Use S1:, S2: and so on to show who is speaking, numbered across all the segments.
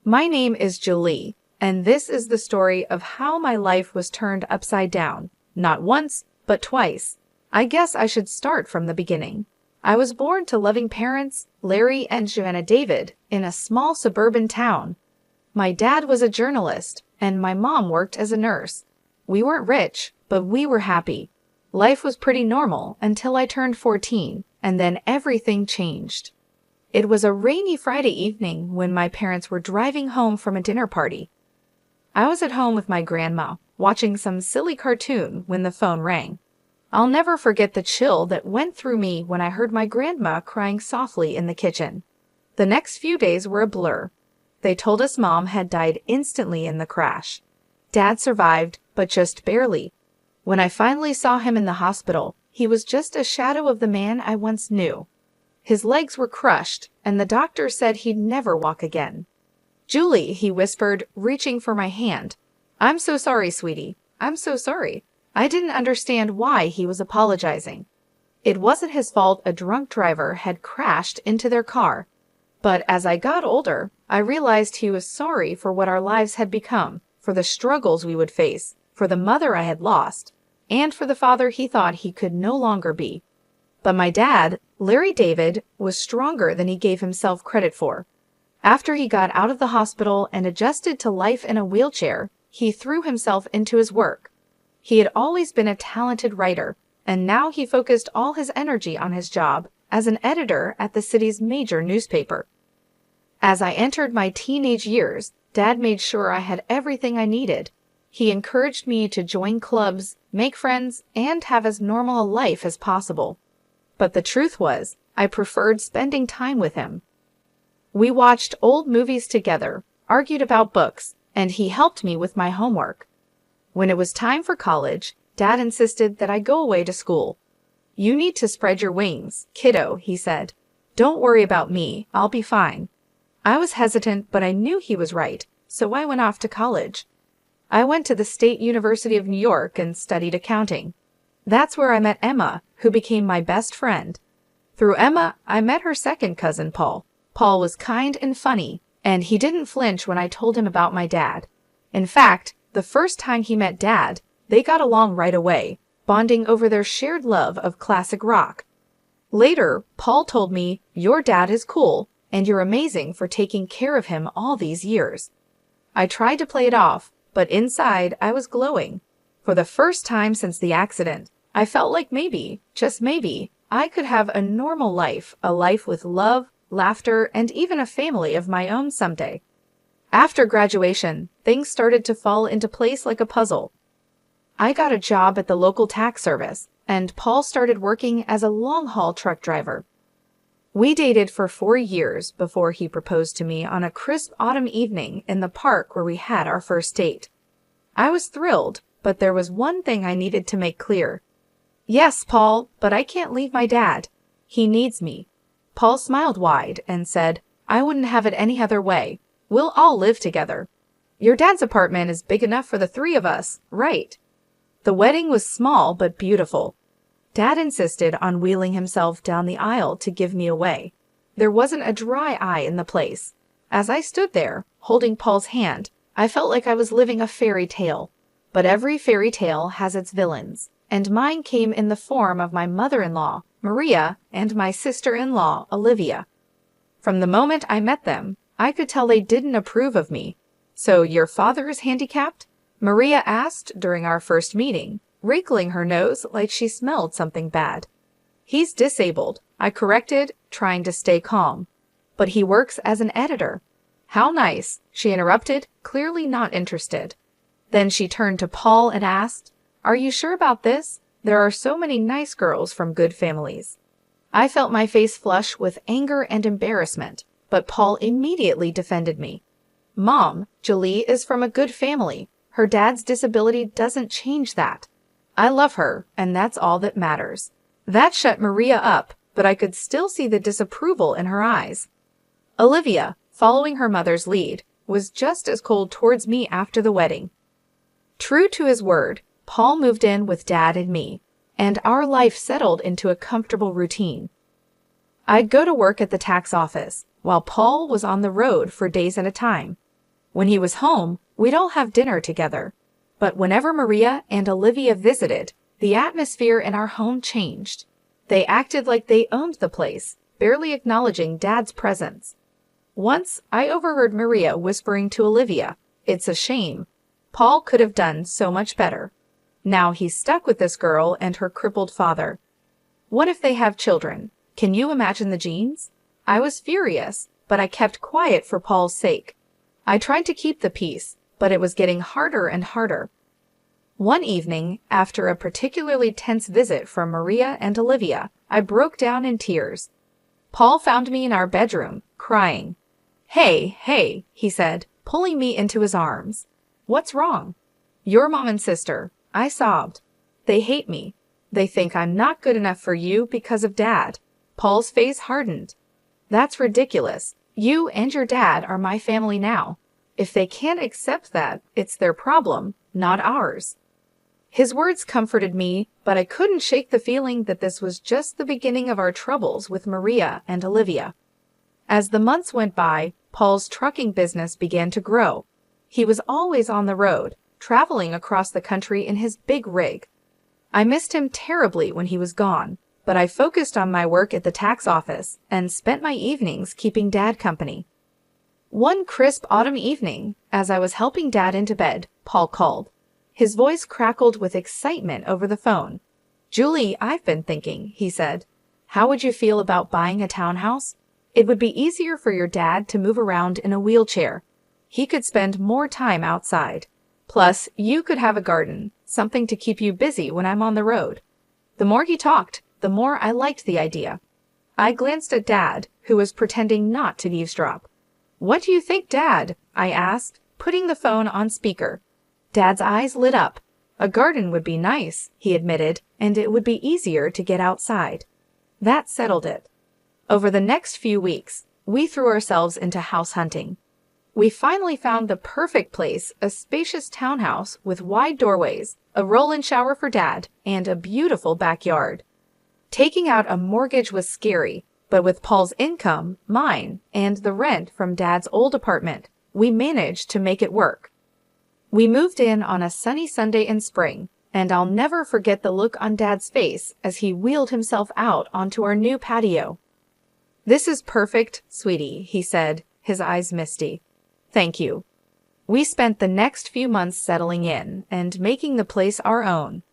S1: My name is Julie, and this is the story of how my life was turned upside down, not once, but twice. I guess I should start from the beginning. I was born to loving parents, Larry and Joanna David, in a small suburban town. My dad was a journalist, and my mom worked as a nurse. We weren't rich, but we were happy. Life was pretty normal until I turned 14, and then everything changed. It was a rainy Friday evening when my parents were driving home from a dinner party. I was at home with my grandma, watching some silly cartoon when the phone rang. I'll never forget the chill that went through me when I heard my grandma crying softly in the kitchen. The next few days were a blur. They told us Mom had died instantly in the crash. Dad survived, but just barely. When I finally saw him in the hospital, he was just a shadow of the man I once knew. His legs were crushed, and the doctor said he'd never walk again. "Julie," he whispered, reaching for my hand. "I'm so sorry, sweetie. I'm so sorry." I didn't understand why he was apologizing. It wasn't his fault a drunk driver had crashed into their car. But as I got older, I realized he was sorry for what our lives had become, for the struggles we would face, for the mother I had lost, and for the father he thought he could no longer be. But my dad, Larry David, was stronger than he gave himself credit for. After he got out of the hospital and adjusted to life in a wheelchair, he threw himself into his work. He had always been a talented writer, and now he focused all his energy on his job as an editor at the city's major newspaper. As I entered my teenage years, Dad made sure I had everything I needed. He encouraged me to join clubs, make friends, and have as normal a life as possible. But the truth was, I preferred spending time with him. We watched old movies together, argued about books, and he helped me with my homework. When it was time for college, Dad insisted that I go away to school. "You need to spread your wings, kiddo," he said. "Don't worry about me, I'll be fine." I was hesitant, but I knew he was right, so I went off to college. I went to the State University of New York and studied accounting. That's where I met Emma, who became my best friend. Through Emma, I met her second cousin, Paul. Paul was kind and funny, and he didn't flinch when I told him about my dad. In fact, the first time he met Dad, they got along right away, bonding over their shared love of classic rock. Later, Paul told me, "Your dad is cool, and you're amazing for taking care of him all these years." I tried to play it off, but inside I was glowing. For the first time since the accident, I felt like maybe, just maybe, I could have a normal life, a life with love, laughter, and even a family of my own someday. After graduation, things started to fall into place like a puzzle. I got a job at the local tax service, and Paul started working as a long-haul truck driver. We dated for 4 years before he proposed to me on a crisp autumn evening in the park where we had our first date. I was thrilled, but there was one thing I needed to make clear. "Yes, Paul, but I can't leave my dad. He needs me." Paul smiled wide and said, "I wouldn't have it any other way. We'll all live together. Your dad's apartment is big enough for the 3 of us, right?" The wedding was small but beautiful. Dad insisted on wheeling himself down the aisle to give me away. There wasn't a dry eye in the place. As I stood there, holding Paul's hand, I felt like I was living a fairy tale. But every fairy tale has its villains, and mine came in the form of my mother-in-law, Maria, and my sister-in-law, Olivia. From the moment I met them, I could tell they didn't approve of me. "So your father is handicapped?" Maria asked during our first meeting, wrinkling her nose like she smelled something bad. "He's disabled," I corrected, trying to stay calm. "But he works as an editor." "How nice," she interrupted, clearly not interested. Then she turned to Paul and asked, "Are you sure about this? There are so many nice girls from good families." I felt my face flush with anger and embarrassment, but Paul immediately defended me. "Mom, Julie is from a good family. Her dad's disability doesn't change that. I love her, and that's all that matters." That shut Maria up, but I could still see the disapproval in her eyes. Olivia, following her mother's lead, was just as cold towards me after the wedding. True to his word, Paul moved in with Dad and me, and our life settled into a comfortable routine. I'd go to work at the tax office, while Paul was on the road for days at a time. When he was home, we'd all have dinner together. But whenever Maria and Olivia visited, the atmosphere in our home changed. They acted like they owned the place, barely acknowledging Dad's presence. Once, I overheard Maria whispering to Olivia, "It's a shame. Paul could have done so much better. Now he's stuck with this girl and her crippled father. What if they have children? Can you imagine the genes?" I was furious, but I kept quiet for Paul's sake. I tried to keep the peace, but it was getting harder and harder. One evening, after a particularly tense visit from Maria and Olivia, I broke down in tears. Paul found me in our bedroom, crying. Hey, he said, pulling me into his arms. "What's wrong?" "Your mom and sister," I sobbed. "They hate me. They think I'm not good enough for you because of Dad." Paul's face hardened. "That's ridiculous. You and your dad are my family now. If they can't accept that, it's their problem, not ours." His words comforted me, but I couldn't shake the feeling that this was just the beginning of our troubles with Maria and Olivia. As the months went by, Paul's trucking business began to grow. He was always on the road, traveling across the country in his big rig. I missed him terribly when he was gone, but I focused on my work at the tax office and spent my evenings keeping Dad company. One crisp autumn evening, as I was helping Dad into bed, Paul called. His voice crackled with excitement over the phone. "Julie, I've been thinking," he said. "How would you feel about buying a townhouse? It would be easier for your dad to move around in a wheelchair. He could spend more time outside. Plus, you could have a garden, something to keep you busy when I'm on the road." The more he talked, the more I liked the idea. I glanced at Dad, who was pretending not to eavesdrop. "What do you think, Dad?" I asked, putting the phone on speaker. Dad's eyes lit up. "A garden would be nice," he admitted, "and it would be easier to get outside." That settled it. Over the next few weeks, we threw ourselves into house hunting. We finally found the perfect place, a spacious townhouse with wide doorways, a roll-in shower for Dad, and a beautiful backyard. Taking out a mortgage was scary, but with Paul's income, mine, and the rent from Dad's old apartment, we managed to make it work. We moved in on a sunny Sunday in spring, and I'll never forget the look on Dad's face as he wheeled himself out onto our new patio. "This is perfect, sweetie," he said, his eyes misty. "Thank you." We spent the next few months settling in and making the place our own.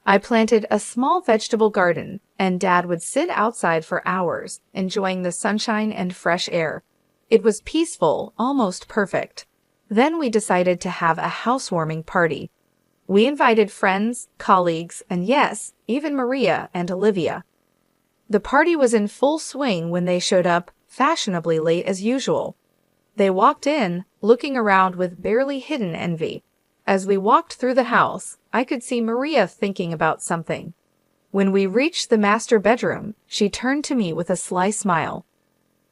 S1: I planted a small vegetable garden, and Dad would sit outside for hours, enjoying the sunshine and fresh air. It was peaceful, almost perfect. Then we decided to have a housewarming party. We invited friends, colleagues, and yes, even Maria and Olivia. The party was in full swing when they showed up, fashionably late as usual. They walked in, looking around with barely hidden envy. As we walked through the house, I could see Maria thinking about something. When we reached the master bedroom, she turned to me with a sly smile.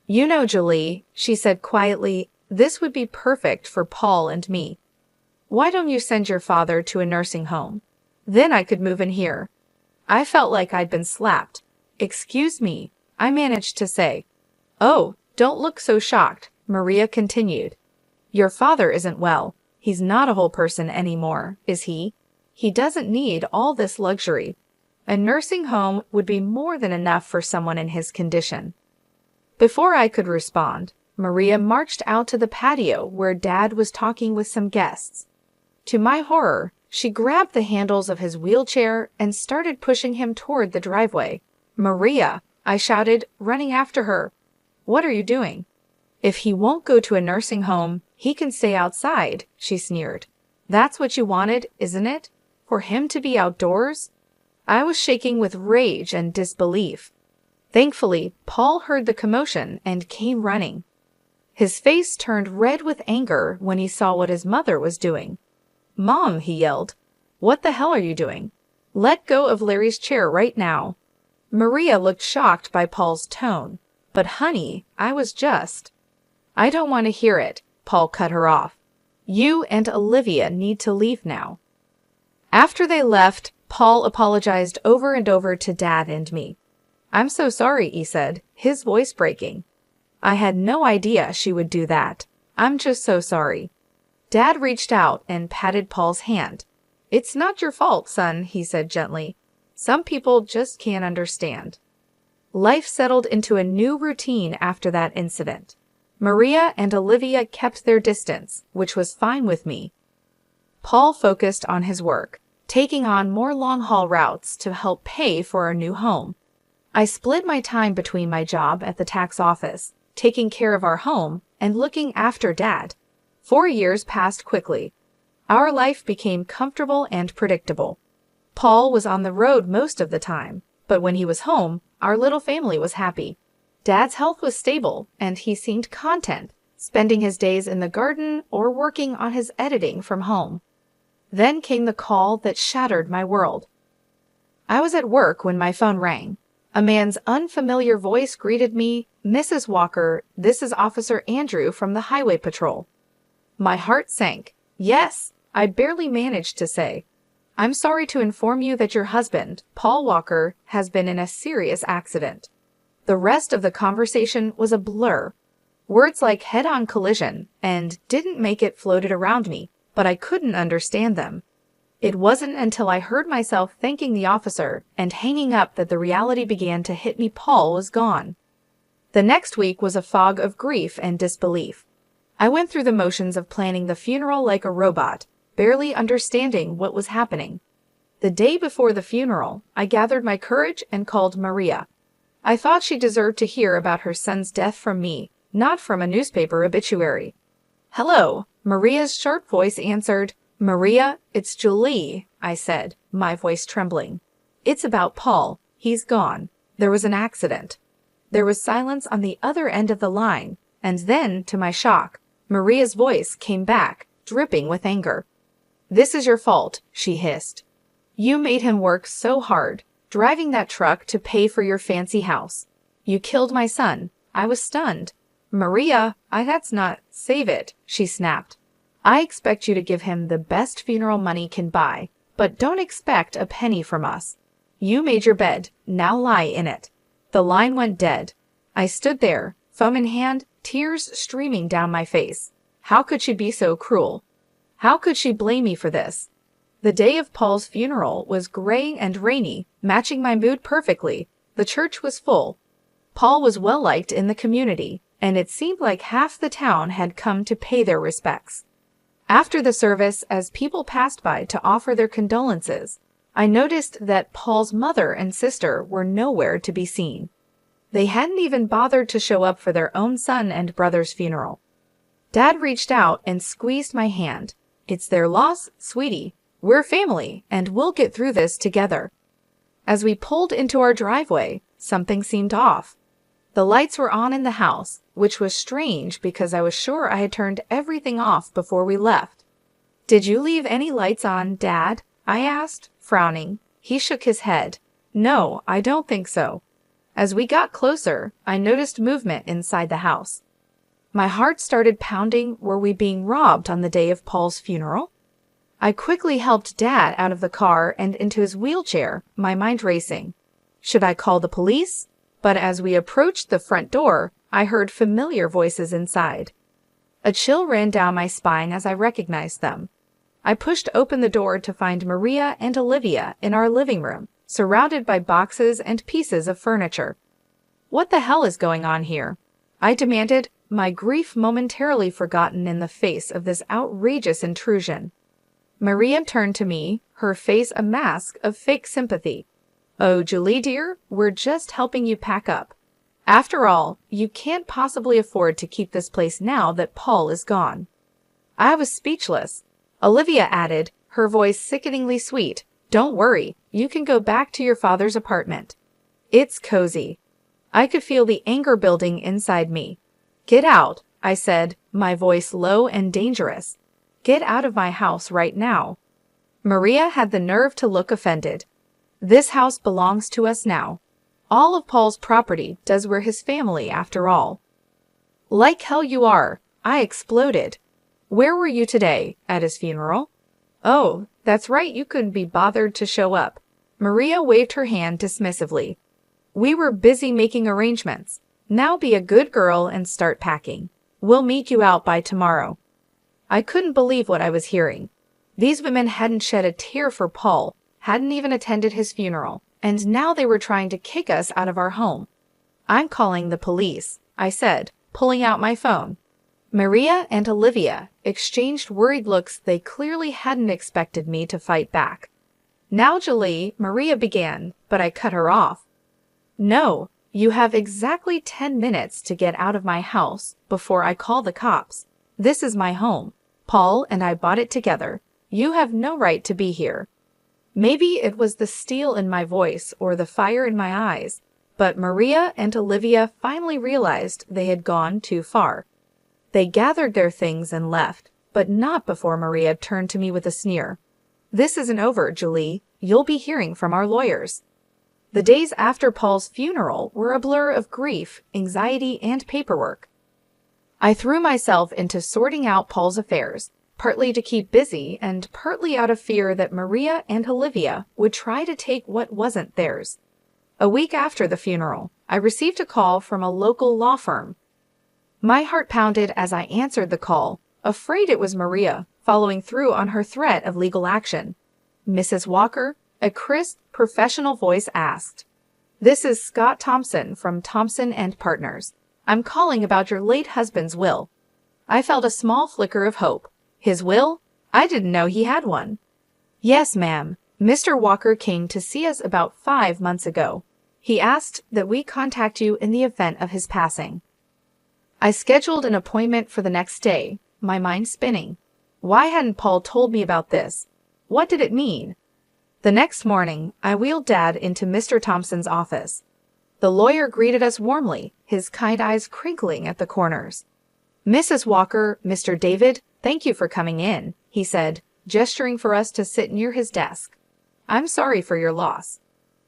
S1: "You know, Julie," she said quietly, "this would be perfect for Paul and me. Why don't you send your father to a nursing home? Then I could move in here." I felt like I'd been slapped. "Excuse me," I managed to say. "Oh, don't look so shocked," Maria continued. "Your father isn't well. He's not a whole person anymore, is he? He doesn't need all this luxury. A nursing home would be more than enough for someone in his condition." Before I could respond, Maria marched out to the patio where Dad was talking with some guests. To my horror, she grabbed the handles of his wheelchair and started pushing him toward the driveway. "Maria!" I shouted, running after her. "What are you doing?" "If he won't go to a nursing home, he can stay outside," she sneered. "That's what you wanted, isn't it? For him to be outdoors?" I was shaking with rage and disbelief. Thankfully, Paul heard the commotion and came running. His face turned red with anger when he saw what his mother was doing. "Mom," he yelled, "what the hell are you doing? Let go of Larry's chair right now." Maria looked shocked by Paul's tone. "But honey, I was just—" "I don't want to hear it," Paul cut her off. "You and Olivia need to leave now." After they left, Paul apologized over and over to Dad and me. "I'm so sorry," he said, his voice breaking. "I had no idea she would do that. I'm just so sorry." Dad reached out and patted Paul's hand. "It's not your fault, son," he said gently. "Some people just can't understand." Life settled into a new routine after that incident. Maria and Olivia kept their distance, which was fine with me. Paul focused on his work, taking on more long-haul routes to help pay for our new home. I split my time between my job at the tax office, taking care of our home, and looking after Dad. 4 years passed quickly. Our life became comfortable and predictable. Paul was on the road most of the time, but when he was home, our little family was happy. Dad's health was stable, and he seemed content, spending his days in the garden or working on his editing from home. Then came the call that shattered my world. I was at work when my phone rang. A man's unfamiliar voice greeted me. "Mrs. Walker, this is Officer Andrew from the Highway Patrol." My heart sank. "Yes," I barely managed to say. "I'm sorry to inform you that your husband, Paul Walker, has been in a serious accident." The rest of the conversation was a blur. Words like head-on collision and "didn't make it" floated around me, but I couldn't understand them. It wasn't until I heard myself thanking the officer and hanging up that the reality began to hit me. Paul was gone. The next week was a fog of grief and disbelief. I went through the motions of planning the funeral like a robot, barely understanding what was happening. The day before the funeral, I gathered my courage and called Maria. I thought she deserved to hear about her son's death from me, not from a newspaper obituary. "Hello," Maria's sharp voice answered. "Maria, it's Julie," I said, my voice trembling. "It's about Paul. He's gone. There was an accident." There was silence on the other end of the line, and then, to my shock, Maria's voice came back, dripping with anger. "This is your fault," she hissed. "You made him work so hard, driving that truck to pay for your fancy house. You killed my son." I was stunned. "Maria, that's not—" "Save it," she snapped. "I expect you to give him the best funeral money can buy, but don't expect a penny from us. You made your bed, now lie in it." The line went dead. I stood there, phone in hand, tears streaming down my face. How could she be so cruel? How could she blame me for this? The day of Paul's funeral was gray and rainy, matching my mood perfectly. The church was full. Paul was well-liked in the community, and it seemed like half the town had come to pay their respects. After the service, as people passed by to offer their condolences, I noticed that Paul's mother and sister were nowhere to be seen. They hadn't even bothered to show up for their own son and brother's funeral. Dad reached out and squeezed my hand. "It's their loss, sweetie. We're family, and we'll get through this together." As we pulled into our driveway, something seemed off. The lights were on in the house, which was strange because I was sure I had turned everything off before we left. "Did you leave any lights on, Dad?" I asked, frowning. He shook his head. "No, I don't think so." As we got closer, I noticed movement inside the house. My heart started pounding. Were we being robbed on the day of Paul's funeral? I quickly helped Dad out of the car and into his wheelchair, my mind racing. Should I call the police? But as we approached the front door, I heard familiar voices inside. A chill ran down my spine as I recognized them. I pushed open the door to find Maria and Olivia in our living room, surrounded by boxes and pieces of furniture. "What the hell is going on here?" I demanded, my grief momentarily forgotten in the face of this outrageous intrusion. Maria turned to me, her face a mask of fake sympathy. "Oh, Julie dear, we're just helping you pack up. After all, you can't possibly afford to keep this place now that Paul is gone." I was speechless. Olivia added, her voice sickeningly sweet, "Don't worry, you can go back to your father's apartment. It's cozy." I could feel the anger building inside me. "Get out," I said, my voice low and dangerous. "Get out of my house right now." Maria had the nerve to look offended. "This house belongs to us now. All of Paul's property does. We're his family after all." "Like hell you are," I exploded. "Where were you today? At his funeral?" "Oh, that's right, you couldn't be bothered to show up." Maria waved her hand dismissively. "We were busy making arrangements. Now be a good girl and start packing. We'll meet you out by tomorrow." I couldn't believe what I was hearing. These women hadn't shed a tear for Paul, hadn't even attended his funeral, and now they were trying to kick us out of our home. "I'm calling the police," I said, pulling out my phone. Maria and Olivia exchanged worried looks. They clearly hadn't expected me to fight back. "Now, Julie," Maria began, but I cut her off. "No, you have exactly 10 minutes to get out of my house before I call the cops. This is my home. Paul and I bought it together. You have no right to be here." Maybe it was the steel in my voice or the fire in my eyes, but Maria and Olivia finally realized they had gone too far. They gathered their things and left, but not before Maria turned to me with a sneer. "This isn't over, Julie. You'll be hearing from our lawyers." The days after Paul's funeral were a blur of grief, anxiety, and paperwork. I threw myself into sorting out Paul's affairs, partly to keep busy and partly out of fear that Maria and Olivia would try to take what wasn't theirs. A week after the funeral, I received a call from a local law firm. My heart pounded as I answered the call, afraid it was Maria, following through on her threat of legal action. "Mrs. Walker?" a crisp, professional voice asked. "This is Scott Thompson from Thompson and Partners. I'm calling about your late husband's will." I felt a small flicker of hope. "His will? I didn't know he had one." "Yes, ma'am. Mr. Walker came to see us about 5 months ago. He asked that we contact you in the event of his passing." I scheduled an appointment for the next day, my mind spinning. Why hadn't Paul told me about this? What did it mean? The next morning, I wheeled Dad into Mr. Thompson's office. The lawyer greeted us warmly, his kind eyes crinkling at the corners. "Mrs. Walker, Mr. David, thank you for coming in," he said, gesturing for us to sit near his desk. "I'm sorry for your loss."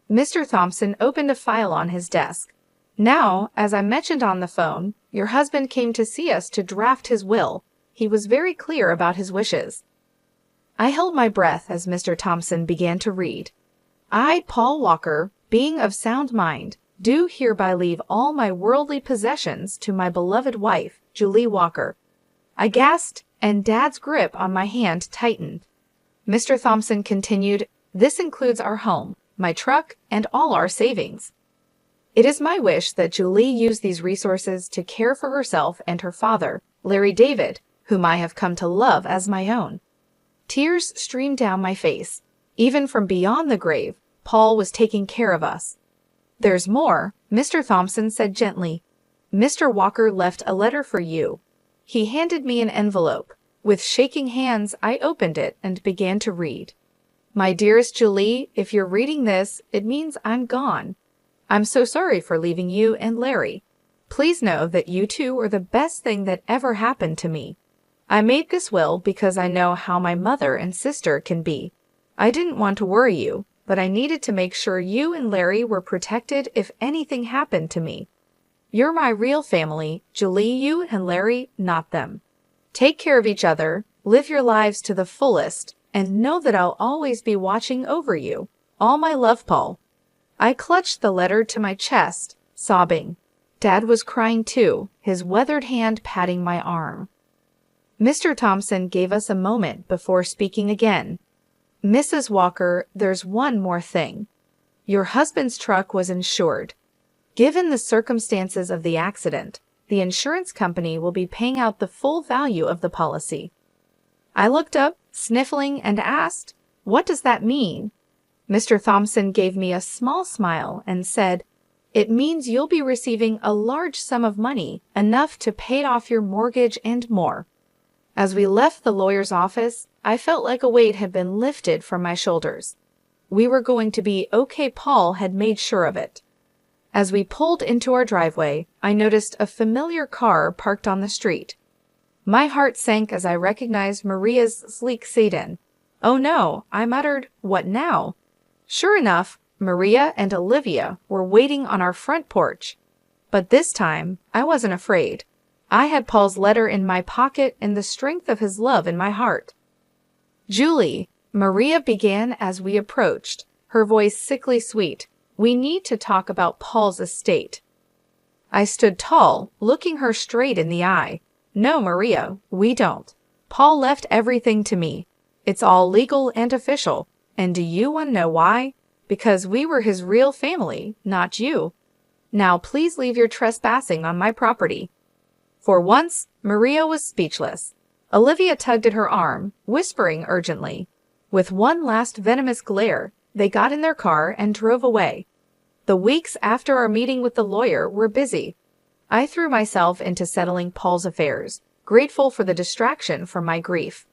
S1: Mr. Thompson opened a file on his desk. "Now, as I mentioned on the phone, your husband came to see us to draft his will. He was very clear about his wishes." I held my breath as Mr. Thompson began to read. "I, Paul Walker, being of sound mind, do hereby leave all my worldly possessions to my beloved wife, Julie Walker." I gasped, and Dad's grip on my hand tightened. Mr. Thompson continued, "This includes our home, my truck, and all our savings. It is my wish that Julie use these resources to care for herself and her father, Larry David, whom I have come to love as my own." Tears streamed down my face. Even from beyond the grave, Paul was taking care of us. "There's more," Mr. Thompson said gently. "Mr. Walker left a letter for you." He handed me an envelope. With shaking hands, I opened it and began to read. "My dearest Julie, if you're reading this, it means I'm gone. I'm so sorry for leaving you and Larry. Please know that you two are the best thing that ever happened to me. I made this will because I know how my mother and sister can be. I didn't want to worry you, but I needed to make sure you and Larry were protected if anything happened to me. You're my real family, Julie, you and Larry, not them. Take care of each other, live your lives to the fullest, and know that I'll always be watching over you. All my love, Paul." I clutched the letter to my chest, sobbing. Dad was crying too, his weathered hand patting my arm. Mr. Thompson gave us a moment before speaking again. "Mrs. Walker, there's one more thing. Your husband's truck was insured. Given the circumstances of the accident, the insurance company will be paying out the full value of the policy." I looked up, sniffling, and asked, "What does that mean?" Mr. Thompson gave me a small smile and said, "It means you'll be receiving a large sum of money, enough to pay off your mortgage and more." As we left the lawyer's office, I felt like a weight had been lifted from my shoulders. We were going to be okay. Paul had made sure of it. As we pulled into our driveway, I noticed a familiar car parked on the street. My heart sank as I recognized Maria's sleek sedan. "Oh no," I muttered, "what now?" Sure enough, Maria and Olivia were waiting on our front porch. But this time, I wasn't afraid. I had Paul's letter in my pocket and the strength of his love in my heart. "Julie," Maria began as we approached, her voice sickly sweet, "we need to talk about Paul's estate." I stood tall, looking her straight in the eye. "No, Maria, we don't. Paul left everything to me. It's all legal and official. And do you want to know why? Because we were his real family, not you. Now please leave your trespassing on my property." For once, Maria was speechless. Olivia tugged at her arm, whispering urgently. With one last venomous glare, they got in their car and drove away. The weeks after our meeting with the lawyer were busy. I threw myself into settling Paul's affairs, grateful for the distraction from my grief.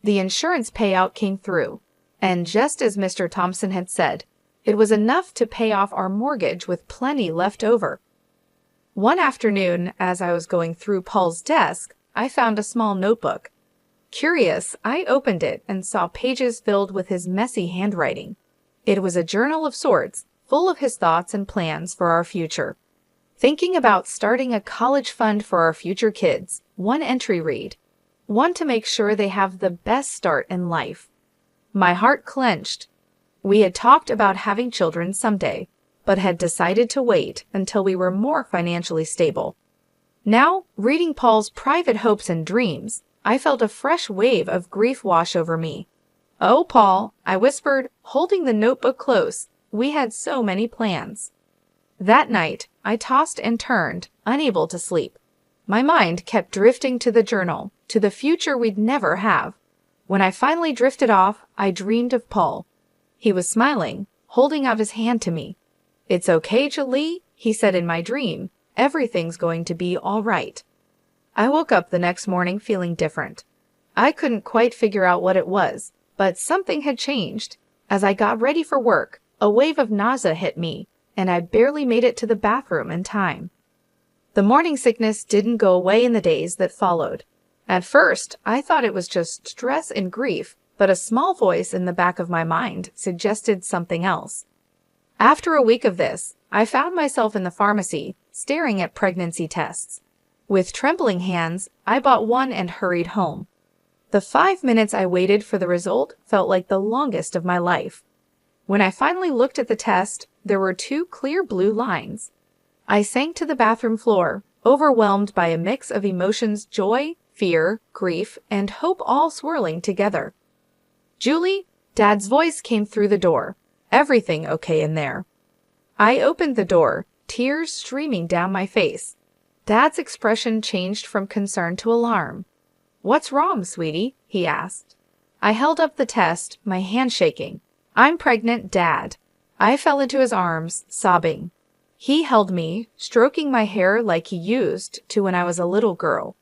S1: The insurance payout came through, and just as Mr. Thompson had said, it was enough to pay off our mortgage with plenty left over. One afternoon, as I was going through Paul's desk, I found a small notebook. Curious, I opened it and saw pages filled with his messy handwriting. It was a journal of sorts, full of his thoughts and plans for our future. Thinking about starting a college fund for our future kids, one entry read, "Want to make sure they have the best start in life." My heart clenched. We had talked about having children someday, but had decided to wait until we were more financially stable. Now, reading Paul's private hopes and dreams, I felt a fresh wave of grief wash over me. "Oh, Paul," I whispered, holding the notebook close, "we had so many plans." That night, I tossed and turned, unable to sleep. My mind kept drifting to the journal, to the future we'd never have. When I finally drifted off, I dreamed of Paul. He was smiling, holding out his hand to me. "It's okay, Julie," he said in my dream. "Everything's going to be all right." I woke up the next morning feeling different. I couldn't quite figure out what it was, but something had changed. As I got ready for work, a wave of nausea hit me, and I barely made it to the bathroom in time. The morning sickness didn't go away in the days that followed. At first, I thought it was just stress and grief, but a small voice in the back of my mind suggested something else. After a week of this, I found myself in the pharmacy, staring at pregnancy tests. With trembling hands, I bought one and hurried home. The 5 minutes I waited for the result felt like the longest of my life. When I finally looked at the test, there were 2 clear blue lines. I sank to the bathroom floor, overwhelmed by a mix of emotions: joy, fear, grief, and hope all swirling together. "Julie," Dad's voice came through the door. "Everything okay in there?" I opened the door, tears streaming down my face. Dad's expression changed from concern to alarm. "What's wrong, sweetie?" he asked. I held up the test, my hand shaking. "I'm pregnant, Dad." I fell into his arms, sobbing. He held me, stroking my hair like he used to when I was a little girl.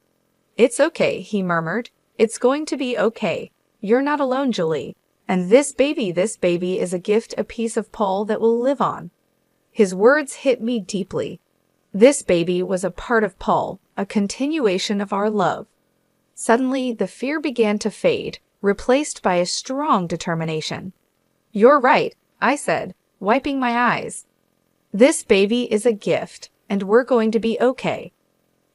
S1: "It's okay," he murmured. "It's going to be okay. You're not alone, Julie. And this baby is a gift, a piece of Paul that will live on." His words hit me deeply. This baby was a part of Paul, a continuation of our love. Suddenly, the fear began to fade, replaced by a strong determination. "You're right," I said, wiping my eyes. "This baby is a gift, and we're going to be okay."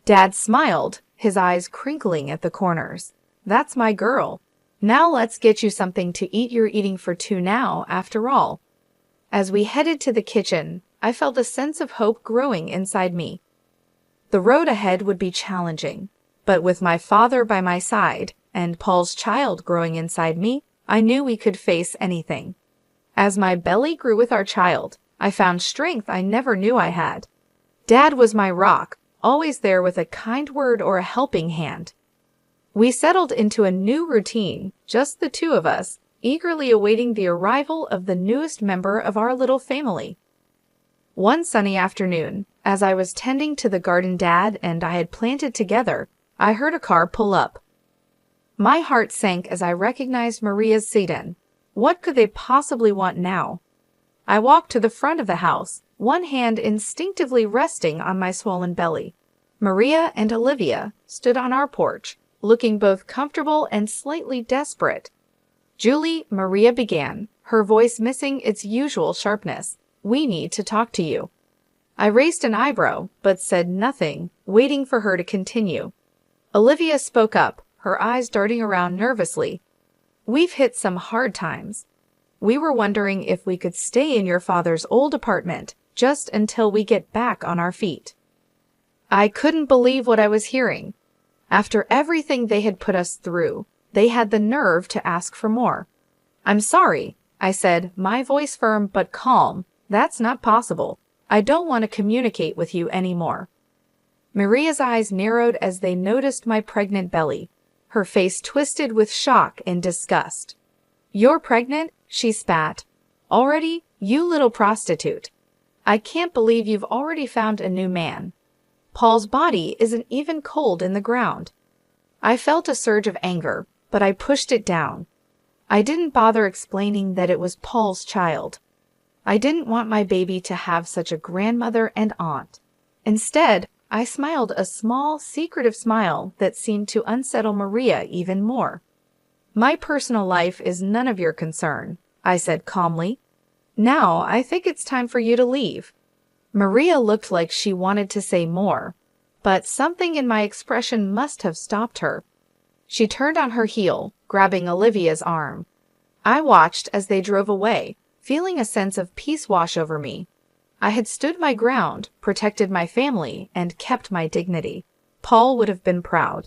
S1: Dad smiled, his eyes crinkling at the corners. "That's my girl. Now let's get you something to eat. You're eating for 2 now, after all." As we headed to the kitchen, I felt a sense of hope growing inside me. The road ahead would be challenging, but with my father by my side and Paul's child growing inside me, I knew we could face anything. As my belly grew with our child, I found strength I never knew I had. Dad was my rock, always there with a kind word or a helping hand. We settled into a new routine, just the 2 of us, eagerly awaiting the arrival of the newest member of our little family. One sunny afternoon, as I was tending to the garden Dad and I had planted together, I heard a car pull up. My heart sank as I recognized Maria's sedan. What could they possibly want now? I walked to the front of the house, one hand instinctively resting on my swollen belly. Maria and Olivia stood on our porch, looking both comfortable and slightly desperate. "Julie," Maria began, her voice missing its usual sharpness, "we need to talk to you." I raised an eyebrow, but said nothing, waiting for her to continue. Olivia spoke up, her eyes darting around nervously. "We've hit some hard times. We were wondering if we could stay in your father's old apartment, just until we get back on our feet." I couldn't believe what I was hearing. After everything they had put us through, they had the nerve to ask for more. "I'm sorry," I said, my voice firm but calm. "That's not possible. I don't want to communicate with you anymore." Maria's eyes narrowed as they noticed my pregnant belly. Her face twisted with shock and disgust. "You're pregnant?" she spat. "Already? You little prostitute. I can't believe you've already found a new man. Paul's body isn't even cold in the ground." I felt a surge of anger, but I pushed it down. I didn't bother explaining that it was Paul's child. I didn't want my baby to have such a grandmother and aunt. Instead, I smiled a small, secretive smile that seemed to unsettle Maria even more. "My personal life is none of your concern," I said calmly. "Now I think it's time for you to leave." Maria looked like she wanted to say more, but something in my expression must have stopped her. She turned on her heel, grabbing Olivia's arm. I watched as they drove away, feeling a sense of peace wash over me. I had stood my ground, protected my family, and kept my dignity. Paul would have been proud.